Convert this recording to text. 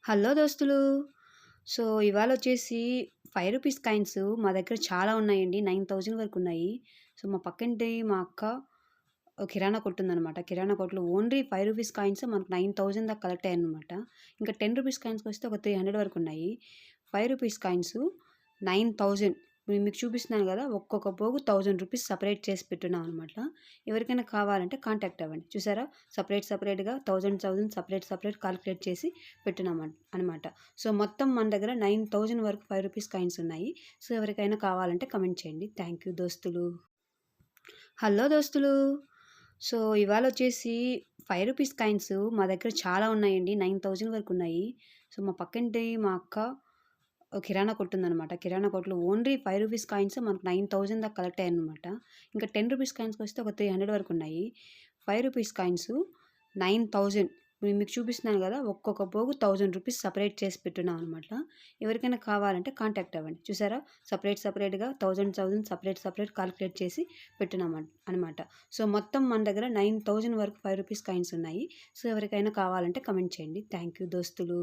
Hello దోస్తులు. So, ఇవాళొచ్చేసి రూ. 5 coins మా దగ్గర చాలా ఉన్నాయండి. 9000 వరకు ఉన్నాయి. సో, మా పక్కింటి మా అక్క కిరాణా కొట్టుందనమాట. కిరాణా కొట్టులో ఓన్లీ రూ. 5 కాయిన్స్ మనకు 9000 దాకా కలెక్ట్ అయ్యాయనమాట. ఇంకా రూ. 10 కాయిన్స్‌కొస్తే ఒక 300 వరకు ఉన్నాయి. రూ. 5 కాయిన్స్ 9000 మీకు చూపిస్తున్నాను గదా! ఒక్కొక్క పోగు రూ. 1000 సెపరేట్ చేసి పెట్టున్నాం అనమాట. ఎవరికైనా కావాలంటే కాంటాక్ట్ అవ్వండి. చూసారా? సెపరేట్‌గా 1000 సెపరేట్ కాలిక్యులేట్ చేసి అనమాట. సో, మొత్తం మన దగ్గర 9000 వరకు రూ. 5 కాయిన్స్ ఉన్నాయి. సో, ఎవరికైనా కావాలంటే కామెంట్ చేయండి. థ్యాంక్ యూ దోస్తులు. హలో దోస్తులు. సో, ఇవాళొచ్చేసి రూ. 5 కాయిన్స్ మా దగ్గర చాలా ఉన్నాయండి. 9000 వరకు ఉన్నాయి. సో, మా పక్కింటి మా అక్క కిరాణా కొట్టుందనమాట. కిరాణా కొట్టులో ఓన్లీ రూ. 5 కాయిన్స్ మనకు 9000 దాకా కలెక్ట్ అయ్యాయనమాట. ఇంకా రూ. 10 కాయిన్స్‌కొస్తే ఒక 300 వరకు ఉన్నాయి. రూ. 5 కాయిన్స్ 9000 మీకు చూపిస్తున్నాను గదా! ఒక్కొక్క పోగు రూ. 1000 సెపరేట్ చేసి పెట్టున్నాం అనమాట. ఎవరికైనా కావాలంటే కాంటాక్ట్ అవ్వండి. చూసారా? సెపరేట్‌గా 1000 సెపరేట్ కాలిక్యులేట్ చేసి అనమాట. సో, మొత్తం మన దగ్గర 9000 వరకు రూ. 5 కాయిన్స్ ఉన్నాయి. సో, ఎవరికైనా కావాలంటే కామెంట్ చేయండి. థ్యాంక్ యూ దోస్తులు.